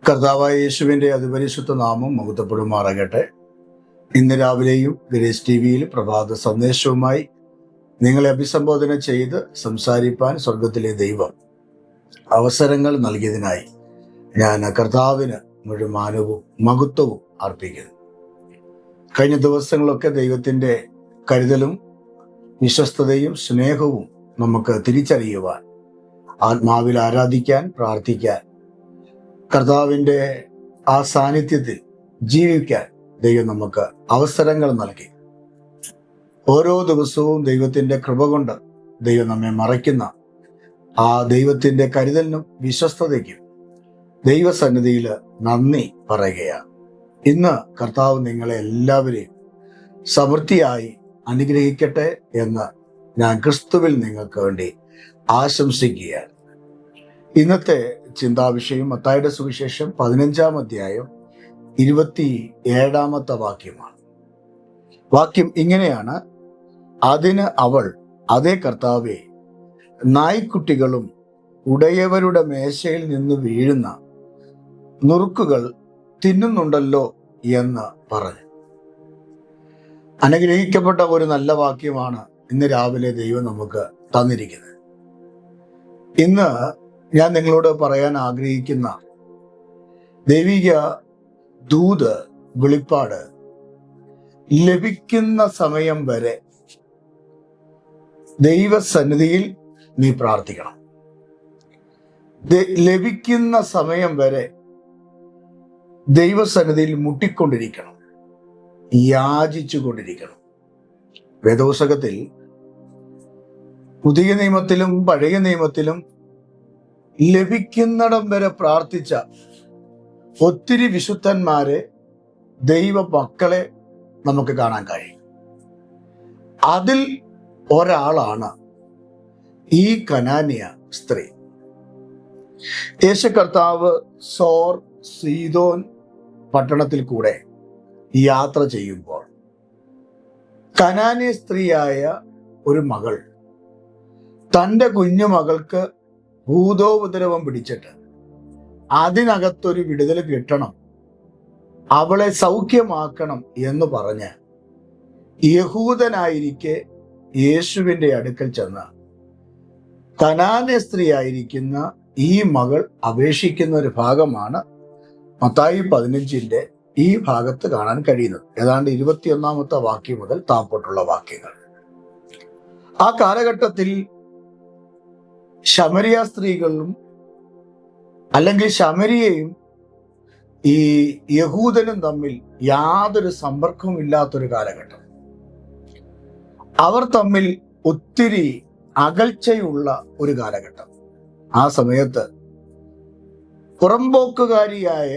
കർത്താവായ യേശുവിൻ്റെ അതിപരിശുദ്ധ നാമം മഹത്വപ്പെടുമാറാകട്ടെ. ഇന്ന് രാവിലെയും ഗ്രേസ് ടിവിയിൽ പ്രഭാത സന്ദേശവുമായി നിങ്ങളെ അഭിസംബോധന ചെയ്ത് സംസാരിപ്പാൻ സ്വർഗത്തിലെ ദൈവം അവസരങ്ങൾ നൽകിയതിനായി ഞാൻ കർത്താവിന് മുഴുവനും മഹത്വവും അർപ്പിക്കുന്നു. കഴിഞ്ഞ ദിവസങ്ങളൊക്കെ ദൈവത്തിൻ്റെ കരുതലും വിശ്വസ്തതയും സ്നേഹവും നമുക്ക് തിരിച്ചറിയുവാൻ, ആത്മാവിൽ ആരാധിക്കാൻ, പ്രാർത്ഥിക്കാൻ, കർത്താവിൻ്റെ ആ സാന്നിധ്യത്തിൽ ജീവിക്കാൻ ദൈവം നമുക്ക് അവസരങ്ങൾ നൽകി. ഓരോ ദിവസവും ദൈവത്തിൻ്റെ കൃപ കൊണ്ട് ദൈവം നമ്മെ മറയ്ക്കുന്ന ആ ദൈവത്തിൻ്റെ കരുതലിനും വിശ്വസ്തതയ്ക്കും ദൈവസന്നിധിയിൽ നന്ദി പറയുകയാണ്. ഇന്ന് കർത്താവ് നിങ്ങളെ എല്ലാവരെയും സമൃദ്ധിയായി അനുഗ്രഹിക്കട്ടെ എന്ന് ഞാൻ ക്രിസ്തുവിൽ നിങ്ങൾക്ക് വേണ്ടി ആശംസിക്കുകയാണ്. ഇന്നത്തെ ചിന്താവിഷയം മത്തായിയുടെ സുവിശേഷം 15-ാം അധ്യായം 27-ാമത്തെ വാക്യമാണ്. വാക്യം ഇങ്ങനെയാണ്: അതിന് അവൾ, അതേ കർത്താവേ, നായ്ക്കുട്ടികളും ഉടയവരുടെ മേശയിൽ നിന്ന് വീഴുന്ന നുറുക്കുകൾ തിന്നുന്നുണ്ടല്ലോ എന്ന് പറഞ്ഞു. അനുഗ്രഹിക്കപ്പെട്ട ഒരു നല്ല വാക്യമാണ് ഇന്ന് രാവിലെ ദൈവം നമുക്ക് തന്നിരിക്കുന്നത്. ഇന്ന് ഞാൻ നിങ്ങളോട് പറയാൻ ആഗ്രഹിക്കുന്ന ദൈവിക ദൂത്, വെളിപ്പാട് ലഭിക്കുന്ന സമയം വരെ ദൈവസന്നിധിയിൽ നീ പ്രാർത്ഥിക്കണം. ലഭിക്കുന്ന സമയം വരെ ദൈവസന്നിധിയിൽ മുട്ടിക്കൊണ്ടിരിക്കണം, യാചിച്ചു കൊണ്ടിരിക്കണം. വേദപുസ്തകത്തിൽ പുതിയ നിയമത്തിലും പഴയ നിയമത്തിലും ലഭിക്കുന്നിടം വരെ പ്രാർത്ഥിച്ച ഒത്തിരി വിശുദ്ധന്മാരെ, ദൈവ മക്കളെ നമുക്ക് കാണാൻ കഴിയും. അതിൽ ഒരാളാണ് ഈ കനാന്യ സ്ത്രീ. യേശു കർത്താവ് സോർ സീദോൻ പട്ടണത്തിൽ കൂടെ യാത്ര ചെയ്യുമ്പോൾ കനാന്യ സ്ത്രീയായ ഒരു മകൾ തൻ്റെ കുഞ്ഞുമകൾക്ക് ഭൂതോപദ്രവം പിടിച്ചിട്ട് അതിനകത്തൊരു വിടുതൽ കിട്ടണം, അവളെ സൗഖ്യമാക്കണം എന്ന് പറഞ്ഞ് യഹൂദനായിരിക്കെ യേശുവിൻ്റെ അടുക്കൽ ചെന്ന് കനാന്യ സ്ത്രീ ആയിരിക്കുന്ന ഈ മകൾ അപേക്ഷിക്കുന്ന ഒരു ഭാഗമാണ് മത്തായി 15-ന്റെ ഈ ഭാഗത്ത് കാണാൻ കഴിയുന്നത്. ഏതാണ്ട് 21-ാമത്തെ വാക്യം മുതൽ താപ്പോട്ടുള്ള വാക്യങ്ങൾ. ആ കാലഘട്ടത്തിൽ ശമരിയ സ്ത്രീകളും അല്ലെങ്കിൽ ശമരിയയും ഈ യഹൂദനും തമ്മിൽ യാതൊരു സമ്പർക്കവും ഇല്ലാത്തൊരു കാലഘട്ടം. അവർ തമ്മിൽ ഒത്തിരി അകൽച്ചയുള്ള ഒരു കാലഘട്ടം. ആ സമയത്ത് പുറംപോക്കുകാരിയായ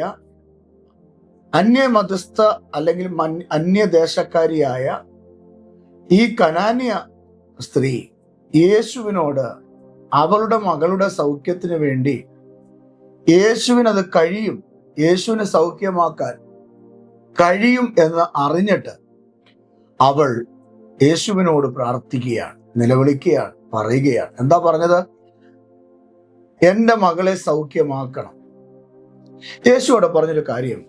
അന്യമതസ്ഥ അല്ലെങ്കിൽ അന്യദേശക്കാരിയായ ഈ കനാന്യ സ്ത്രീ യേശുവിനോട് അവളുടെ മകളുടെ സൗഖ്യത്തിന് വേണ്ടി യേശുവിനത് കഴിയും, യേശുവിനെ സൗഖ്യമാക്കാൻ കഴിയും എന്ന് അറിഞ്ഞിട്ട് അവൾ യേശുവിനോട് പ്രാർത്ഥിക്കുകയാണ്, നിലവിളിക്കുകയാണ്, പറയുകയാണ്. എന്താ പറഞ്ഞത്? എൻ്റെ മകളെ സൗഖ്യമാക്കണം. യേശുവോട് പറഞ്ഞൊരു കാര്യം,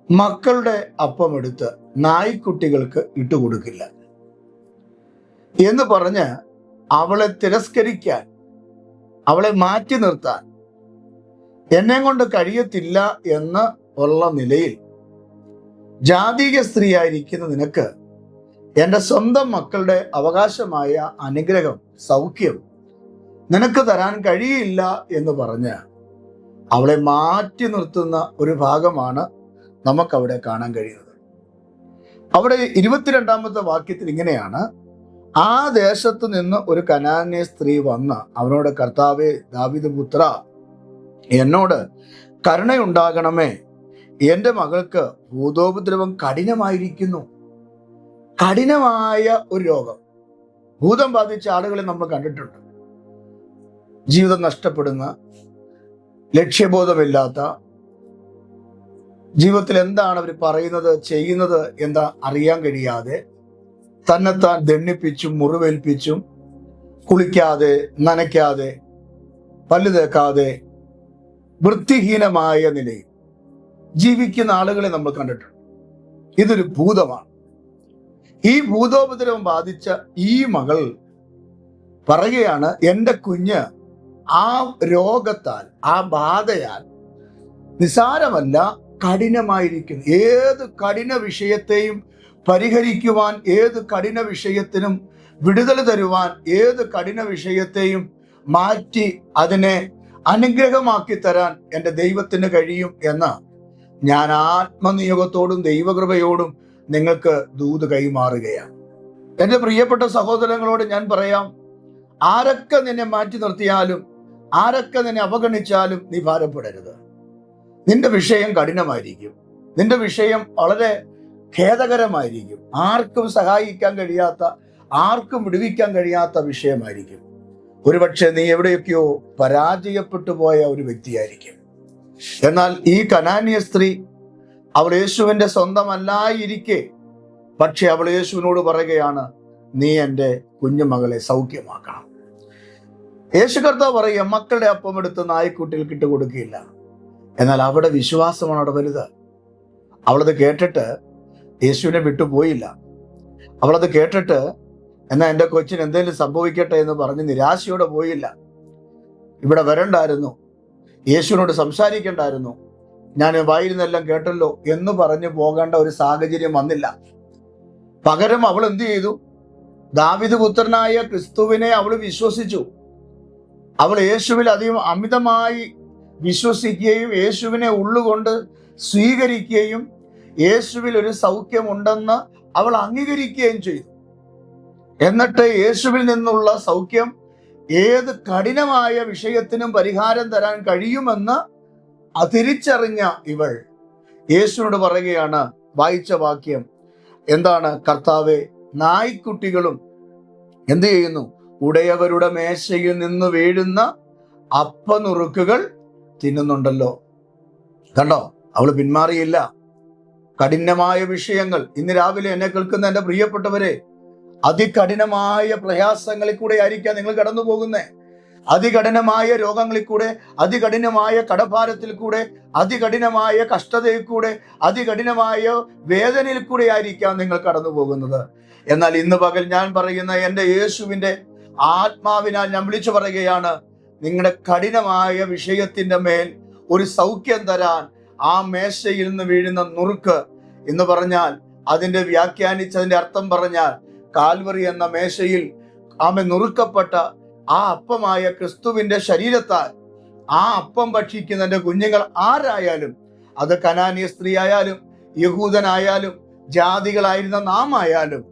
മക്കളുടെ അപ്പം എടുത്ത് നായ്ക്കുട്ടികൾക്ക് ഇട്ടുകൊടുക്കില്ല എന്ന് പറഞ്ഞ് അവളെ തിരസ്കരിക്കാൻ, അവളെ മാറ്റി നിർത്താൻ എന്നെ കൊണ്ട് കഴിയത്തില്ല എന്ന് ഉള്ള നിലയിൽ ജാതീയ സ്ത്രീയായിരിക്കുന്ന നിനക്ക് എൻ്റെ സ്വന്തം മക്കളുടെ അവകാശമായ അനുഗ്രഹം, സൗഖ്യം നിനക്ക് തരാൻ കഴിയില്ല എന്ന് പറഞ്ഞ് അവളെ മാറ്റി നിർത്തുന്ന ഒരു ഭാഗമാണ് നമുക്കവിടെ കാണാൻ കഴിയുന്നത്. അവിടെ 22-ാമത്തെ വാക്യത്തിൽ ഇങ്ങനെയാണ്: ആ ദേശത്ത് നിന്ന് ഒരു കനാന്യ സ്ത്രീ വന്ന് അവനോട്, കർത്താവേ, ദാവീദ് പുത്ര, എന്നോട് കരുണയുണ്ടാകണമേ, എൻ്റെ മകൾക്ക് ഭൂതോപദ്രവം കഠിനമായിരിക്കുന്നു. കഠിനമായ ഒരു രോഗം. ഭൂതം ബാധിച്ച ആളുകളെ നമ്മൾ കണ്ടിട്ടുണ്ട്. ജീവിതം നഷ്ടപ്പെടുന്ന, ലക്ഷ്യബോധമില്ലാത്ത, ജീവിതത്തിൽ എന്താണ് അവർ പറയുന്നത് ചെയ്യുന്നത് എന്താ അറിയാൻ കഴിയാതെ തന്നെത്താൻ ദണ്ണിപ്പിച്ചും കുളിക്കാതെ, നനയ്ക്കാതെ, പല്ല് തേക്കാതെ വൃത്തിഹീനമായ നിലയിൽ ജീവിക്കുന്ന ആളുകളെ നമ്മൾ കണ്ടിട്ടുണ്ട്. ഇതൊരു ഭൂതമാണ്. ഈ ഭൂതോപദ്രവം ബാധിച്ച ഈ മകൾ പറയുകയാണ്, എൻ്റെ കുഞ്ഞ് ആ രോഗത്താൽ, ആ ബാധയാൽ നിസാരമല്ല, കഠിനമായിരിക്കുന്നു. ഏത് കഠിന വിഷയത്തെയും പരിഹരിക്കുവാൻ, ഏത് കഠിന വിഷയത്തിനും വിടുതൽ തരുവാൻ, ഏത് കഠിന വിഷയത്തെയും മാറ്റി അതിനെ അനുഗ്രഹമാക്കി തരാൻ എൻ്റെ ദൈവത്തിന് കഴിയും എന്ന് ഞാൻ ആത്മനിയോഗത്തോടും ദൈവകൃപയോടും നിങ്ങൾക്ക് ദൂത് കൈമാറുകയാണ്. എൻ്റെ പ്രിയപ്പെട്ട സഹോദരങ്ങളോട് ഞാൻ പറയാം, ആരൊക്കെ നിന്നെ മാറ്റി നിർത്തിയാലും, ആരൊക്കെ നിന്നെ അവഗണിച്ചാലും നീ ഭാരപ്പെടരുത്. നിന്റെ വിഷയം കഠിനമായിരിക്കും, നിന്റെ വിഷയം വളരെ ഖേദകരമായിരിക്കും, ആർക്കും സഹായിക്കാൻ കഴിയാത്ത, ആർക്കും വിടുവിക്കാൻ കഴിയാത്ത വിഷയമായിരിക്കും. ഒരുപക്ഷെ നീ എവിടെയൊക്കെയോ പരാജയപ്പെട്ടു പോയ ഒരു വ്യക്തിയായിരിക്കും. എന്നാൽ ഈ കനാന്യ സ്ത്രീ അവൾ യേശുവിൻ്റെ സ്വന്തമല്ലായിരിക്കെ, പക്ഷെ അവൾ യേശുവിനോട് പറയുകയാണ്, നീ എൻ്റെ കുഞ്ഞുമകളെ സൗഖ്യമാക്കണം. യേശു കർത്താവ് പറയുക, മക്കളുടെ അപ്പം എടുത്ത് നായ്ക്കുട്ടികൾക്ക് ഇട്ട് കൊടുക്കുകയില്ല. എന്നാൽ അവിടെ വിശ്വാസമാണ് അവിടെ വലുത്. അവളത് കേട്ടിട്ട് യേശുവിനെ വിട്ടുപോയില്ല. അവളത് കേട്ടിട്ട് എന്നാൽ എൻ്റെ കൊച്ചിന് എന്തെങ്കിലും സംഭവിക്കട്ടെ എന്ന് പറഞ്ഞ് നിരാശയോടെ പോയില്ല. ഇവിടെ വരണ്ടായിരുന്നു, യേശുവിനോട് സംസാരിക്കണ്ടായിരുന്നു, ഞാൻ വായിരുന്നെല്ലാം കേട്ടല്ലോ എന്ന് പറഞ്ഞു പോകേണ്ട ഒരു സാഹചര്യം വന്നില്ല. പകരം അവൾ എന്ത് ചെയ്തു? ദാവീദ് പുത്രനായ ക്രിസ്തുവിനെ അവൾ വിശ്വസിച്ചു. അവൾ യേശുവിൽ അമിതമായി വിശ്വസിക്കുകയും യേശുവിനെ ഉള്ളുകൊണ്ട് സ്വീകരിക്കുകയും യേശുവിൽ ഒരു സൗഖ്യമുണ്ടെന്ന് അവൾ അംഗീകരിക്കുകയും ചെയ്തു. എന്നിട്ട് യേശുവിൽ നിന്നുള്ള സൗഖ്യം ഏത് കഠിനമായ വിഷയത്തിനും പരിഹാരം തരാൻ കഴിയുമെന്ന് തിരിച്ചറിഞ്ഞ ഇവൾ യേശുവിനോട് പറയുകയാണ്, വായിച്ച വാക്യം എന്താണ്? കർത്താവേ, നായ്ക്കുട്ടികളും എന്ത് ചെയ്യുന്നു? ഉടയവരുടെ മേശയിൽ നിന്ന് വീഴുന്ന അപ്പനുറുക്കുകൾ തിന്നുന്നുണ്ടല്ലോ. കണ്ടോ? അവൾ പിന്മാറിയില്ല. കഠിനമായ വിഷയങ്ങൾ, ഇന്ന് രാവിലെ എന്നെ കേൾക്കുന്ന എൻ്റെ പ്രിയപ്പെട്ടവരെ, അതികഠിനമായ പ്രയാസങ്ങളിൽ കൂടെ ആയിരിക്കാം നിങ്ങൾ കടന്നു പോകുന്നേ. അതികഠിനമായ രോഗങ്ങളിൽ കൂടെ, അതികഠിനമായ കടഭാരത്തിൽ കൂടെ, അതികഠിനമായ കഷ്ടതയിൽ കൂടെ, അതികഠിനമായ വേദനയിൽ കൂടെ ആയിരിക്കാം നിങ്ങൾ കടന്നു പോകുന്നത്. എന്നാൽ ഇന്ന് പകൽ ഞാൻ പറയുന്ന എൻ്റെ യേശുവിൻ്റെ ആത്മാവിനാൽ ഞാൻ വിളിച്ചു പറയുകയാണ്, നിങ്ങളുടെ കഠിനമായ വിഷയത്തിൻ്റെ മേൽ ഒരു സൗഖ്യം തരാൻ ആ മേശയിൽ നിന്ന് വീഴുന്ന നുറുക്ക് എന്ന് പറഞ്ഞാൽ, അതിൻ്റെ വ്യാഖ്യാനിച്ചതിൻ്റെ അർത്ഥം പറഞ്ഞാൽ, കാൽവറി എന്ന മേശയിൽ നുറുക്കപ്പെട്ട ആ അപ്പമായ ക്രിസ്തുവിന്റെ ശരീരത്താൽ ആ അപ്പം ഭക്ഷിക്കുന്നതിന്റെ കുഞ്ഞുങ്ങൾ ആരായാലും, അത് കനാന്യ സ്ത്രീ ആയാലും യഹൂദനായാലും ജാതികളായിരുന്ന നാം ആയാലും,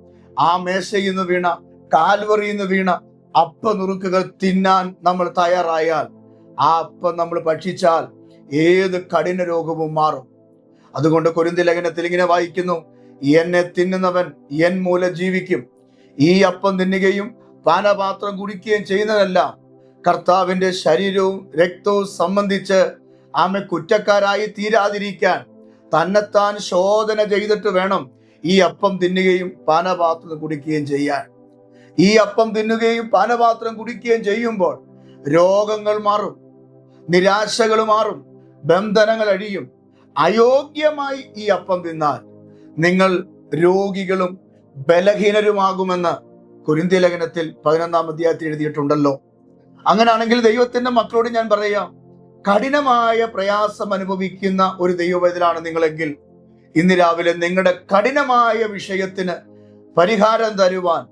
ആ മേശയിൽ നിന്ന് വീണ, കാൽവറിയിൽ നിന്ന് വീണ അപ്പ നുറുക്കുകൾ തിന്നാൻ നമ്മൾ തയ്യാറായാൽ, ആ അപ്പം നമ്മൾ ഭക്ഷിച്ചാൽ ഏത് കഠിന രോഗവും മാറും. അതുകൊണ്ട് കൊരിന്ത്യ ലേഖനത്തിൽ ഇങ്ങനെ വായിക്കുന്നു, എന്നെ തിന്നുന്നവൻ എൻ മൂലം ജീവിക്കും. ഈ അപ്പം തിന്നുകയും പാനപാത്രം കുടിക്കുകയും ചെയ്യുന്നതെല്ലാം കർത്താവിന്റെ ശരീരവും രക്തവും സംബന്ധിച്ച് ആമെ കുറ്റക്കാരായി തീരാതിരിക്കാൻ തന്നെത്താൻ ശോധന ചെയ്തിട്ട് വേണം ഈ അപ്പം തിന്നുകയും പാനപാത്രം കുടിക്കുകയും ചെയ്യാൻ. ഈ അപ്പം തിന്നുകയും പാനപാത്രം കുടിക്കുകയും ചെയ്യുമ്പോൾ രോഗങ്ങൾ മാറും, നിരാശകൾ മാറും, ബന്ധനങ്ങൾ അഴിയും. അയോഗ്യമായി ഈ അപ്പം തിന്നാൽ നിങ്ങൾ രോഗികളും ബലഹീനരുമാകുമെന്ന് കൊരിന്ത്യ ലേഖനത്തിൽ 11-ാം അധ്യായത്തിൽ എഴുതിയിട്ടുണ്ടല്ലോ. അങ്ങനെയാണെങ്കിൽ ദൈവത്തിന്റെ മക്കളോട് ഞാൻ പറയാം, കഠിനമായ പ്രയാസം അനുഭവിക്കുന്ന ഒരു ദൈവവേദനാണ് നിങ്ങളെങ്കിൽ, ഇന്ന് രാവിലെ നിങ്ങളുടെ കഠിനമായ വിഷയത്തിന് പരിഹാരം തരുവാൻ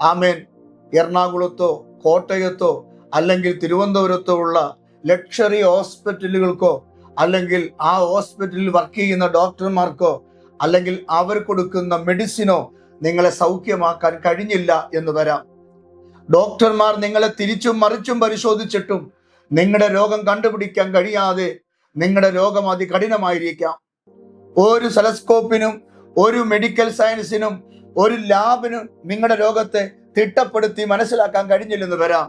ആമേൻ എറണാകുളത്തോ കോട്ടയത്തോ അല്ലെങ്കിൽ തിരുവനന്തപുരത്തോ ഉള്ള ലക്ഷറി ഹോസ്പിറ്റലുകൾക്കോ അല്ലെങ്കിൽ ആ ഹോസ്പിറ്റലിൽ വർക്ക് ചെയ്യുന്ന ഡോക്ടർമാർക്കോ അല്ലെങ്കിൽ അവർ കൊടുക്കുന്ന മെഡിസിനോ നിങ്ങളെ സൗഖ്യമാക്കാൻ കഴിഞ്ഞില്ല എന്ന് വരാം. ഡോക്ടർമാർ നിങ്ങളെ തിരിച്ചും മറിച്ചും പരിശോധിച്ചിട്ടും നിങ്ങളുടെ രോഗം കണ്ടുപിടിക്കാൻ കഴിയാതെ നിങ്ങളുടെ രോഗം അതികഠിനമായിരിക്കാം. ഒരു ടെലസ്കോപ്പിനും ഒരു മെഡിക്കൽ സയൻസിനും ഒരു ലാബിനും നിങ്ങളുടെ രോഗത്തെ തിട്ടപ്പെടുത്തി മനസ്സിലാക്കാൻ കഴിഞ്ഞില്ലെന്ന് വരാം.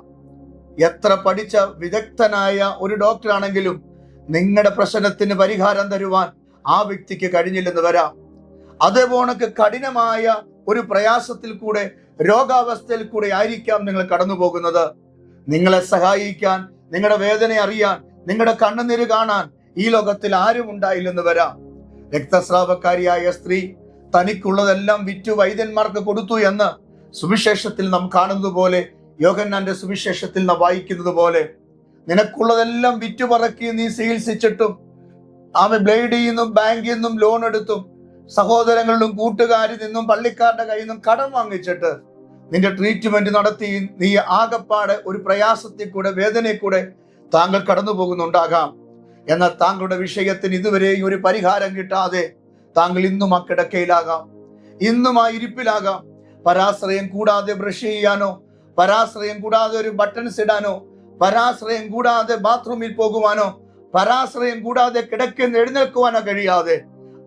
എത്ര പഠിച്ച വിദഗ്ധനായ ഒരു ഡോക്ടറാണെങ്കിലും നിങ്ങളുടെ പ്രശ്നത്തിന് പരിഹാരം തരുവാൻ ആ വ്യക്തിക്ക് കഴിഞ്ഞില്ലെന്ന് വരാം. അതേപോലെ കഠിനമായ ഒരു പ്രയാസത്തിൽ കൂടെ, രോഗാവസ്ഥയിൽ കൂടെ ആയിരിക്കാം നിങ്ങൾ കടന്നു പോകുന്നത്. നിങ്ങളെ സഹായിക്കാൻ, നിങ്ങളുടെ വേദന അറിയാൻ, നിങ്ങളുടെ കണ്ണുനീര് കാണാൻ ഈ ലോകത്തിൽ ആരും ഉണ്ടായില്ലെന്ന് വരാം. രക്തസ്രാവക്കാരിയായ സ്ത്രീ തനിക്കുള്ളതെല്ലാം വിറ്റു വൈദ്യന്മാർക്ക് കൊടുത്തു എന്ന് സുവിശേഷത്തിൽ നാം കാണുന്നത് പോലെ, യോഹന്നാന്റെ സുവിശേഷത്തിൽ നാം വായിക്കുന്നത് പോലെ, നിനക്കുള്ളതെല്ലാം വിറ്റുപറക്കി നീ ചികിത്സിച്ചിട്ടും ബ്ലേഡിൽ നിന്നും ബാങ്കിൽ നിന്നും ലോൺ എടുത്തും സഹോദരങ്ങളിലും കൂട്ടുകാരിൽ നിന്നും പള്ളിക്കാരുടെ കയ്യിൽ നിന്നും കടം വാങ്ങിച്ചിട്ട് നിന്റെ ട്രീറ്റ്മെന്റ് നടത്തി നീ ആകപ്പാടെ ഒരു പ്രയാസത്തിൽ കൂടെ, വേദനയിൽ കൂടെ താങ്കൾ കടന്നു പോകുന്നുണ്ടാകാം. എന്നാൽ താങ്കളുടെ വിഷയത്തിന് ഇതുവരെയും ഒരു പരിഹാരം കിട്ടാതെ താങ്കൾ ഇന്നും ആ കിടക്കയിലാകാം, ഇന്നും ആ ഇരിപ്പിലാകാം. പരാശ്രയം കൂടാതെ ബ്രഷ് ചെയ്യാനോ, പരാശ്രയം കൂടാതെ ഒരു ബട്ടൺസ് ഇടാനോ, പരാശ്രയം കൂടാതെ ബാത്റൂമിൽ പോകുവാനോ, പരാശ്രയം കൂടാതെ കിടക്കുന്ന എഴുന്നേൽക്കുവാനോ കഴിയാതെ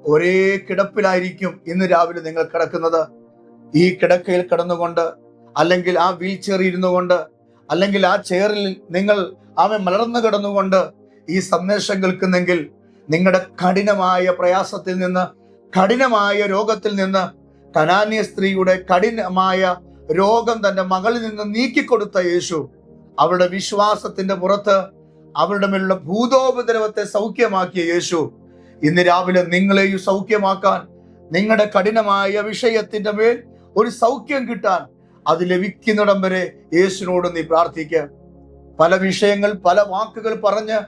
ഒരേ കിടപ്പിലായിരിക്കും ഇന്ന് രാവിലെ നിങ്ങൾ കിടക്കുന്നത്. ഈ കിടക്കയിൽ കിടന്നുകൊണ്ട്, അല്ലെങ്കിൽ ആ വീൽ ചെയറിൽ ഇരുന്നു കൊണ്ട്, അല്ലെങ്കിൽ ആ ചെയറിൽ നിങ്ങൾ മലർന്നു കിടന്നുകൊണ്ട് ഈ സന്ദേശം കേൾക്കുന്നെങ്കിൽ, നിങ്ങളുടെ കഠിനമായ പ്രയാസത്തിൽ നിന്ന്, കഠിനമായ രോഗത്തിൽ നിന്ന്, കനാന്യ സ്ത്രീയുടെ കഠിനമായ രോഗം തന്റെ മകളിൽ നിന്ന് നീക്കിക്കൊടുത്ത യേശു, അവളുടെ വിശ്വാസത്തിന്റെ പുറത്ത് അവരുടെ മേലുള്ള ഭൂതോപദ്രവത്തെ സൗഖ്യമാക്കിയ യേശു ഇന്ന് രാവിലെ നിങ്ങളെയും സൗഖ്യമാക്കാൻ, നിങ്ങളുടെ കഠിനമായ വിഷയത്തിന്റെ മേൽ ഒരു സൗഖ്യം കിട്ടാൻ, അത് ലഭിക്കുന്നിടം വരെ യേശുവിനോട് നീ പ്രാർത്ഥിക്കുക. പല വിഷയങ്ങൾ, പല വാക്കുകൾ പറഞ്ഞ്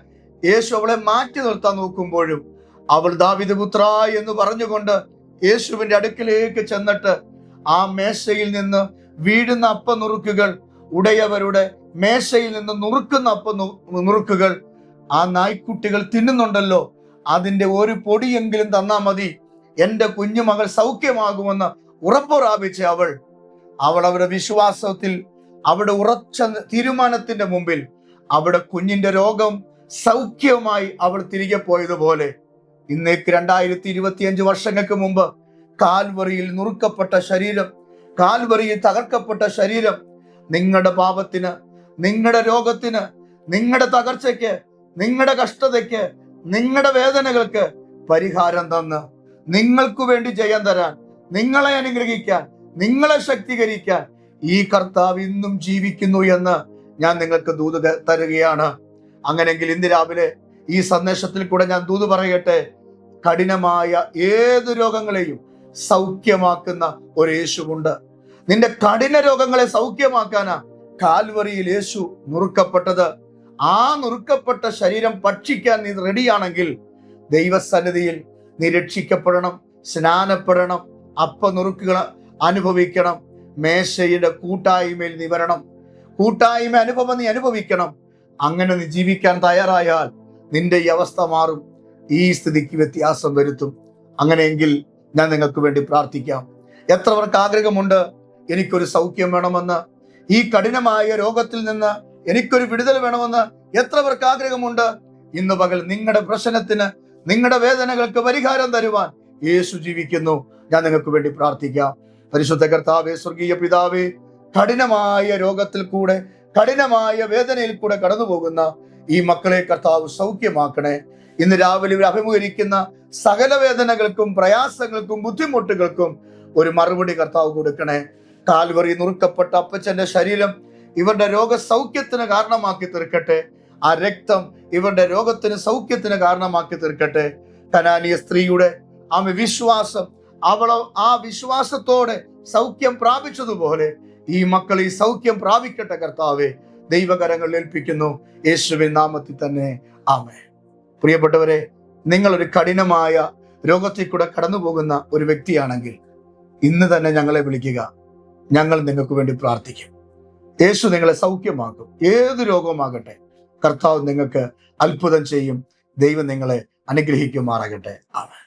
യേശു അവളെ മാറ്റി നിർത്താൻ നോക്കുമ്പോഴും അവൾ ദാവീദ് പുത്ര എന്ന് പറഞ്ഞുകൊണ്ട് യേശുവിന്റെ അടുക്കിലേക്ക് ചെന്നിട്ട് ആ മേശയിൽ നിന്ന് വീഴുന്ന അപ്പനുറുക്കുകൾ, ഉടയവരുടെ മേശയിൽ നിന്ന് നുറുക്കുന്ന നുറുക്കുകൾ ആ നായ്ക്കുട്ടികൾ തിന്നുന്നുണ്ടല്ലോ, അതിന്റെ ഒരു പൊടിയെങ്കിലും തന്നാ മതി, എന്റെ കുഞ്ഞുമകൾ സൗഖ്യമാകുമെന്ന് ഉറപ്പ് പ്രാപിച്ച അവൾ അവരുടെ വിശ്വാസത്തിൽ, അവിടെ ഉറച്ച തീരുമാനത്തിന്റെ മുമ്പിൽ അവിടെ കുഞ്ഞിന്റെ രോഗം സൗഖ്യമായി അവൾ തിരികെ പോയതുപോലെ, ഇന്നേക്ക് 2025 വർഷങ്ങൾക്ക് മുമ്പ് കാൽവറിയിൽ നുറുക്കപ്പെട്ട ശരീരം, കാൽവറിയിൽ തകർക്കപ്പെട്ട ശരീരം നിങ്ങളുടെ പാപത്തിന്, നിങ്ങളുടെ രോഗത്തിന്, നിങ്ങളുടെ തകർച്ചയ്ക്ക്, നിങ്ങളുടെ കഷ്ടതയ്ക്ക്, നിങ്ങളുടെ വേദനകൾക്ക് പരിഹാരം തന്ന് നിങ്ങൾക്ക് വേണ്ടി ജയം തരാൻ, നിങ്ങളെ അനുഗ്രഹിക്കാൻ, നിങ്ങളെ ശക്തീകരിക്കാൻ ഈ കർത്താവ് ഇന്നും ജീവിക്കുന്നു എന്ന് ഞാൻ നിങ്ങൾക്ക് ദൂത് തരുകയാണ്. അങ്ങനെങ്കിൽ ഇന്ന് രാവിലെ ഈ സന്ദേശത്തിൽ കൂടെ ഞാൻ ദൂത് പറയട്ടെ, കഠിനമായ ഏത് രോഗങ്ങളെയും സൗഖ്യമാക്കുന്ന ഒരു യേശുവുണ്ട്. നിന്റെ കഠിന രോഗങ്ങളെ സൗഖ്യമാക്കാനാ കാൽവറിയിൽ യേശു നുറുക്കപ്പെട്ടത്. ആ നുറുക്കപ്പെട്ട ശരീരം ഭക്ഷിക്കാൻ നീ റെഡിയാണെങ്കിൽ ദൈവസന്നിധിയിൽ നീ രക്ഷിക്കപ്പെടണം, സ്നാനപ്പെടണം, നുറുക്കുകൾ അനുഭവിക്കണം, മേശയുടെ കൂട്ടായ്മയിൽ നീ വരണം, കൂട്ടായ്മ അനുഭവം നീ അനുഭവിക്കണം. അങ്ങനെ നീ ജീവിക്കാൻ തയ്യാറായാൽ നിന്റെ ഈ അവസ്ഥ മാറും, ഈ സ്ഥിതിക്ക് വ്യത്യാസം വരുത്തും. അങ്ങനെയെങ്കിൽ ഞാൻ നിങ്ങൾക്ക് വേണ്ടി പ്രാർത്ഥിക്കാം. എത്ര പേർക്ക് ആഗ്രഹമുണ്ട് എനിക്കൊരു സൗഖ്യം വേണമെന്ന്, ഈ കഠിനമായ രോഗത്തിൽ നിന്ന് എനിക്കൊരു വിടുതൽ വേണമെന്ന് എത്ര പേർക്ക് ആഗ്രഹമുണ്ട്? ഇന്ന് പകൽ നിങ്ങളുടെ പ്രശ്നത്തിന്, നിങ്ങളുടെ വേദനകൾക്ക് പരിഹാരം തരുവാൻ യേശു ജീവിക്കുന്നു. ഞാൻ നിങ്ങൾക്ക് വേണ്ടി പ്രാർത്ഥിക്കാം. പരിശുദ്ധ കർത്താവേ, സ്വർഗീയ പിതാവേ, കഠിനമായ രോഗത്തിൽ കൂടെ, കഠിനമായ വേദനയിൽ കൂടെ കടന്നു പോകുന്ന ഈ മക്കളെ കർത്താവ് സൗഖ്യമാക്കണേ. ഇന്ന് രാവിലെ ഇവർ അഭിമുഖീകരിക്കുന്ന സകല വേദനകൾക്കും, പ്രയാസങ്ങൾക്കും, ബുദ്ധിമുട്ടുകൾക്കും ഒരു മറുപടി കർത്താവ് കൊടുക്കണേ. കാൽവറി നുറുക്കപ്പെട്ട അപ്പച്ചന്റെ ശരീരം ഇവരുടെ രോഗസൗഖ്യത്തിന് കാരണമാക്കി തീർക്കട്ടെ. ആ രക്തം ഇവരുടെ രോഗത്തിന് സൗഖ്യത്തിന് കാരണമാക്കി തീർക്കട്ടെ. കനാനിയ സ്ത്രീയുടെ വിശ്വാസം, അവളോ ആ വിശ്വാസത്തോടെ സൗഖ്യം പ്രാപിച്ചതുപോലെ ഈ മക്കൾ ഈ സൗഖ്യം പ്രാപിക്കട്ടെ. കർത്താവെ, ദൈവകരങ്ങളിൽ ഏൽപ്പിക്കുന്നു, യേശുവിൻ നാമത്തിൽ തന്നെ, ആമേൻ. പ്രിയപ്പെട്ടവരെ, നിങ്ങളൊരു കഠിനമായ രോഗത്തിൽ കൂടെ കടന്നു പോകുന്ന ഒരു വ്യക്തിയാണെങ്കിൽ ഇന്ന് തന്നെ ഞങ്ങളെ വിളിക്കുക. ഞങ്ങൾ നിങ്ങൾക്ക് വേണ്ടി പ്രാർത്ഥിക്കും. യേശു നിങ്ങളെ സൗഖ്യമാക്കും. ഏത് രോഗവുമാകട്ടെ, കർത്താവ് നിങ്ങൾക്ക് അത്ഭുതം ചെയ്യും. ദൈവം നിങ്ങളെ അനുഗ്രഹിക്കുമാറാകട്ടെ. ആമേൻ.